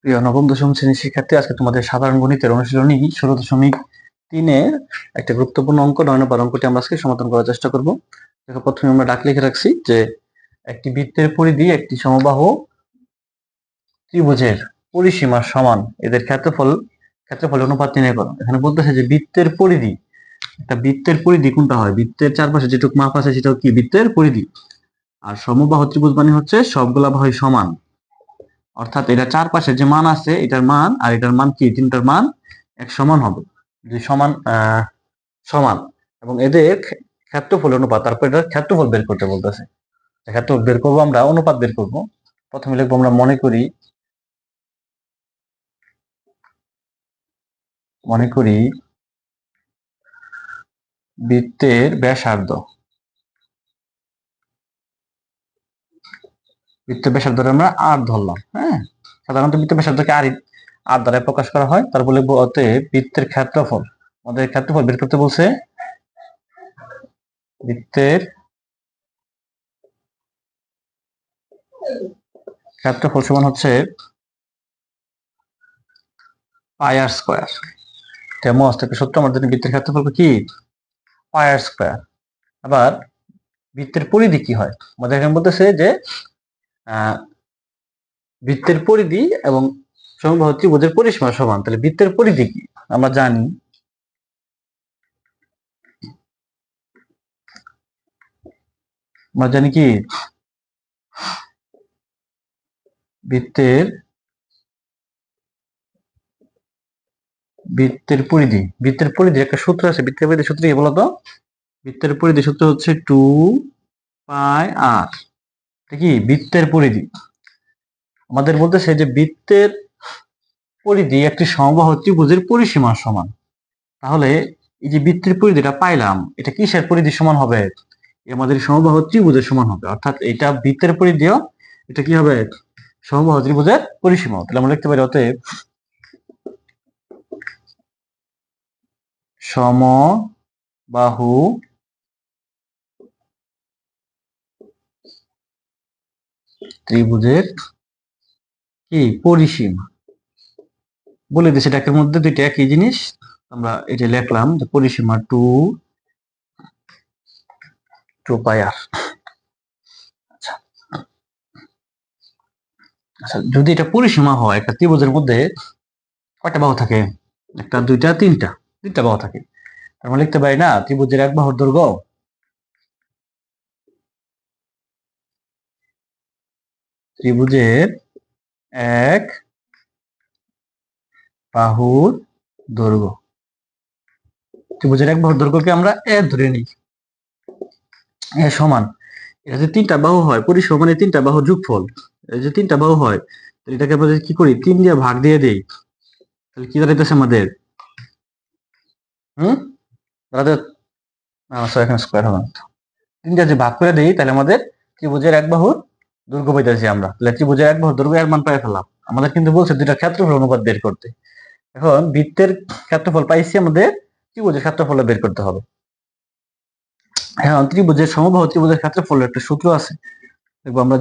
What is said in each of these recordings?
প্রিয় নবম দশম শ্রেণীর শিক্ষার্থী, আজকে তোমাদের সাধারণ গণিতের অনুশীলনী 16.3-এর একটা গুরুত্বপূর্ণ অঙ্ক 9 নম্বর অঙ্কটি আমরা আজকে সমাধান করার চেষ্টা করব। দেখো, প্রথমে আমরা ডাক লিখে রাখছি যে একটি বৃত্তের পরিধি একটি সমবাহু ত্রিভুজের পরিসীমার সমান, এদের ক্ষেত্রফল অনুপাত নির্ণয় করো। এখানে বলতেছে যে বৃত্তের পরিধি, একটা বৃত্তের পরিধি কোনটা হয়? বৃত্তের চারপাশে যেটুকু মাপ আছে সেটাও কি বৃত্তের পরিধি। আর সমবাহু ত্রিভুজ মানে হচ্ছে সবগুলা বাহু সমান, অর্থাৎ এটা চারপাশে যে মান আছে এটার মান আর এটার মান কি, তিনটার মান এক সমান হবে, যে সমান সমান, এবং এদের ক্ষেত্রফল অনুপাত, তারপর এটার ক্ষেত্রফল বের করতে বলতেছে। ক্ষেত্রফল বের করবো, আমরা অনুপাত বের করব। প্রথমে লিখবো আমরা মনে করি বৃত্তের ব্যাসার্ধ, বৃত্তের ব্যাসার্ধ আমরা আর ধরলাম। হ্যাঁ, সাধারণত বৃত্তের ব্যাসার্ধকে আর দ্বারা প্রকাশ করা হয়। তারপর লিখবো অতএব বৃত্তের ক্ষেত্রফল, আমাদের ক্ষেত্রফল বের করতে বলছে। বৃত্তের ক্ষেত্রফল সমান হচ্ছে পাই আর স্কয়ার। মস্ত একটা সূত্র আমাদের জন্য, বৃত্তের ক্ষেত্রফল কি? পাই আর স্কয়ার। আবার বৃত্তের পরিধি কি হয়? আমাদের এখানে বলতেছে যে বৃত্তের পরিধি এবং সমবাহু ত্রিভুজের পরিসীমা সমান। তাহলে বৃত্তের পরিধি কি আমরা জানি, কি বৃত্তের পরিধি একটা সূত্র আছে। বৃত্তের পরিধি সূত্র কি বলতো? বৃত্তের পরিধি সূত্র হচ্ছে 2 পাই আর। কি বৃত্তের পরিধি? আমাদের বলতেছে যে বৃত্তের পরিধি একটি সমবাহু ত্রিভুজের পরিসীমার সমান। তাহলে এই যে বৃত্তের পরিধিটা পাইলাম, এটা কিসের পরিধি সমান হবে? আমাদের সমবাহু ত্রিভুজের সমান হবে। অর্থাৎ এটা বৃত্তের পরিধিও, এটা কি হবে? সমবাহু ত্রিভুজের পরিসীমা। তাহলে আমরা লিখতে পারি অতএব সমবাহু ত্রিভুজের কি পরিসীমা। বলে দিচ্ছি এটার মধ্যে দুইটা একই জিনিস, আমরা এটা লিখলাম যে পরিসীমা 2 পাই আর। আচ্ছা, যদি এটা পরিসীমা হয়, একটা ত্রিভুজের মধ্যে কয়টা বাহু থাকে? একটা, দুইটা, তিনটা বাহু থাকে। আমরা লিখতে পারি না ত্রিভুজের এক বাহুর দৈর্ঘ্য ত্রিভুজের এক বাহুর দৈর্ঘ্য। ত্রিভুজের এক বাহুর দৈর্ঘ্যকে আমরা এ ধরে নিই, এ সমান, এটা যে তিনটা বাহু হয়, পরিসীমা মানে তিনটা বাহুর যোগফল। এই যে তিনটা বাহু হয়, এটাকে আমরা কি করি, 3 দিয়ে ভাগ দিয়ে দেই। তাহলে কি দাঁড়াইতেছে আমাদের? এখানে স্কয়ার হবে না। 3 দিয়ে যে ভাগ করে দেই, তাহলে আমাদের ত্রিভুজের এক বাহুর দৈর্ঘ্য পাইতেছি আমরা। তাহলে ত্রিভুজের এক বাহুর দৈর্ঘ্য এর মান পাই ফেললাম। আমাদের কিন্তু বলছে দুইটা ক্ষেত্রফল অনুপাত বের করতে। এখন বৃত্তের ক্ষেত্রফল পাইছি, আমাদের ত্রিভুজের ক্ষেত্রফল বের করতে হবে। এখন ত্রিভুজের সমবাহু ত্রিভুজের ক্ষেত্রফল একটা সূত্র আছে, দেখবো আমরা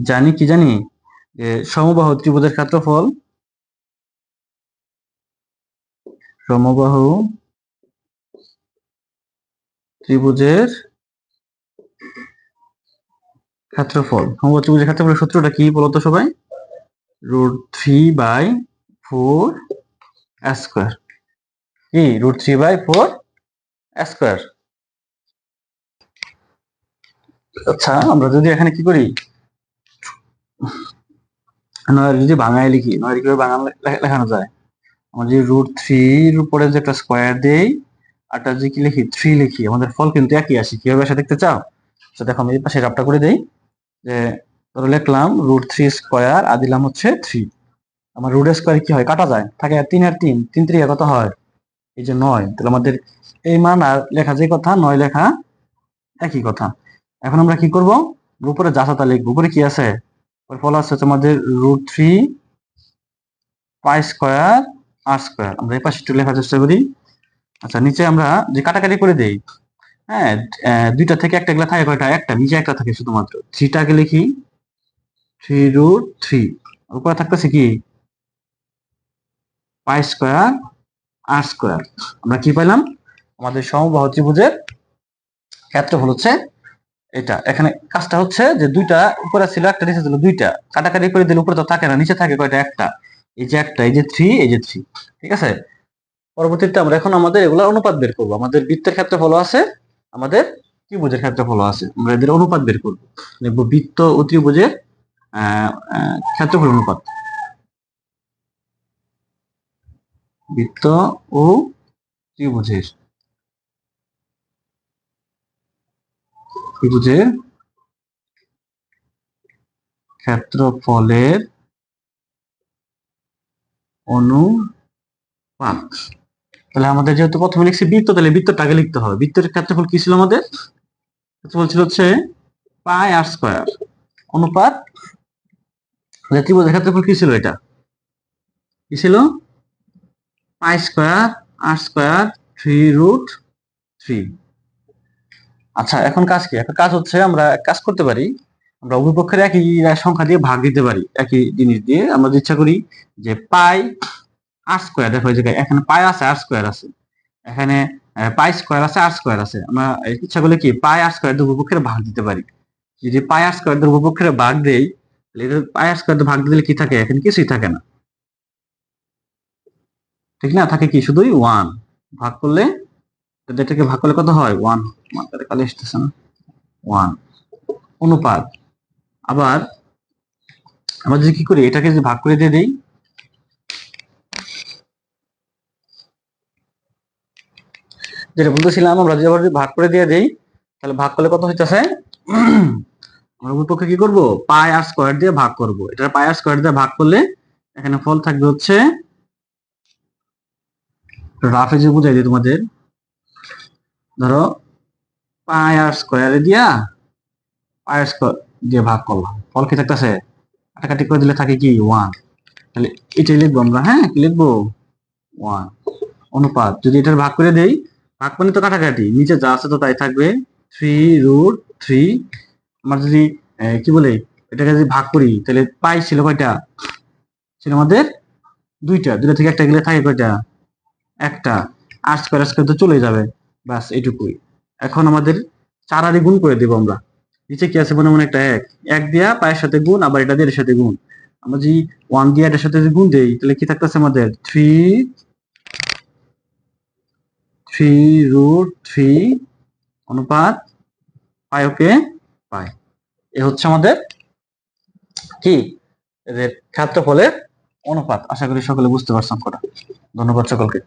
জানি কি জানি যে সমবাহু ত্রিভুজের ক্ষেত্রফল, সমবাহু ত্রিভুজের সমবাহু ত্রিভুজের ক্ষেত্রফলের সূত্রটা কি বলতো সবাই? √3/4 স্কয়ার। কি √3/4 স্কয়ার। আচ্ছা, আমরা যদি এখানে কি করি, যদি ভাঙায় লিখি, কিভাবে লেখানো যায়? আমরা যে √3 উপরে যে একটা স্কয়ার দেই, আরটা যে কি লিখি, 3 লিখি, আমাদের ফল কিন্তু একই আসে। কিভাবে আসে দেখতে চাও? তো দেখো, আমি এই পাশে রাফটা করে দেই, যে ধরো লিখলাম √3 স্কয়ার আর দিলাম হচ্ছে 3। আমার রুট স্কয়ার কি হয়, কাটা যায়, থাকে 3 আর 3, 3 3 কত হয়? এই যে 9। তাহলে আমাদের এই মান আর লেখা যে কথা, 9 লেখা একই কথা। এখন আমরা কি করব, উপরে যাচাতা লিখবো। উপরে কি আছে? ফল আছে তোমাদের √3 পাই স্কয়ার আর স্কয়ার। আমরা এই পাশে একটু লেখার চেষ্টা করি। আচ্ছা, নিচে আমরা যে কাটাকাটি করে দেই, হ্যাঁ, দুইটা থেকে একটা গেলে থাকে কয়টা? একটা, নিচে একটা থাকে শুধুমাত্র। থ্রিটাকে লিখি 3√3, উপরে থাকতেছে কি পাই স্কয়ার আর স্কয়ার। আমরা কি পাইলাম? আমাদের সমবাহু ত্রিভুজের ক্ষেত্রফল হচ্ছে এটা। এখানে কাজটা হচ্ছে যে দুইটা উপরে ছিল, একটা নিচে ছিল, দুইটা কাটাকাটি করে দিলে উপরে তো থাকে না, নিচে থাকে কয়টা? একটা। এই যে একটা, এই যে 3, এই যে 3। ঠিক আছে, পরবর্তীতে আমরা এখন আমাদের এগুলা অনুপাত বের করব। আমাদের বৃত্তের ক্ষেত্রফল আছে, আমাদের ত্রিভুজের ক্ষেত্রফল আছে, আমরা এদের অনুপাত বের করব। দেখব বৃত্ত ও ত্রিভুজের ক্ষেত্রফল অনুপাত। বৃত্ত ও ত্রিভুজের ত্রিভুজের ক্ষেত্রফলের অনুপাত। তাহলে আমাদের যেহেতু প্রথমে লিখছি বৃত্ত, তাহলে বৃত্তটাকে লিখতে হবে। বৃত্তের ক্ষেত্রফল কি ছিল আমাদের? ক্ষেত্রফল ছিল হচ্ছে পাই আর স্কয়ার অনুপাত ত্রিভুজের ক্ষেত্রফল কি ছিল? এটা কি ছিল? পাই স্কয়ার আর স্কয়ার 3√3। আচ্ছা, এখন কাজ কি? এখন কাজ হচ্ছে আমরা কাজ করতে পারি, আমরা উভয় পক্ষের একই সংখ্যা দিয়ে ভাগ দিতে পারি। একই জিনিস দিয়ে আমরা ইচ্ছা করি যে পাই আর স্কয়ার, দেখো এই জায়গায় এখানে পাই আছে আর স্কয়ার আছে, এখানে পাই স্কয়ার আছে আর স্কয়ার আছে। আমরা ইচ্ছা করলে কি পাই আর স্কয়ার উভয় পক্ষের ভাগ দিতে পারি। যদি পাই আর স্কয়ার উভয় পক্ষের ভাগ দেই, তাহলে পাই আর স্কয়ার ভাগ দিলে কি থাকে? এখানে কিছুই থাকে না, ঠিক না? থাকে কি? শুধুই 1। ভাগ করলে, এটাকে ভাগ করলে কত হয়? 1। মাত্রা কালে আসতেছে না, 1 অনুপাত। আবার আমরা যদি কি করি, এটাকে যদি ভাগ করে দিয়ে দেই, যেটা বলতেছিলাম, আমরা যদি আবার ভাগ করে দিয়ে দেই, তাহলে ভাগ করলে কত হইতেছে? আমরা উভয় পক্ষে কি করব? পাই আর স্কয়ার দিয়ে ভাগ করব। এটা পাই আর স্কয়ার দিয়ে ভাগ করলে এখানে ফল থাকবে হচ্ছে, রাফে যে বুঝাই দিই তোমাদের, ধরো পাই আর স্কয়ারে দিয়া পাই আর স্কয়ার দিয়ে ভাগ করলাম, ফল কি থাকতেছে? কাটাকাটি করে দিলে থাকে কি? 1। তাহলে এটাই লিখবো আমরা। হ্যাঁ, কি লিখবো? 1 অনুপাত। যদি এটার ভাগ করে দেই, ভাগ মানে তো কাটাকাটি, নিচে যা আছে তো তাই থাকবে, 3√3। আমরা যদি কি বলে এটাকে যদি ভাগ করি, তাহলে পাই ছিল কয়টা? ছিল আমাদের দুইটা, দুইটা থেকে একটা গেলে থাকে কয়টা? একটা। আর স্কয়ার স্কয়ার তো চলে যাবে, ব্যাস এইটুকুই। এখন আমাদের 4 আর গুণ করে দেবো আমরা। নিচে কি আছে? মনে মনে একটা এক, এক দিয়া পায়ের সাথে গুণ, আবার এটা দিয়ে এর সাথে গুণ। আমরা যদি 1 দিয়ে এটার সাথে যদি গুণ দেই, তাহলে কি থাকতেছে আমাদের? 3√3 অনুপাত পাই। ওকে, পাই। এ হচ্ছে আমাদের কি, এদের ক্ষেত্রফলের অনুপাত। আশা করি সকলে বুঝতে পারছেন কথা। ধন্যবাদ সকলকে।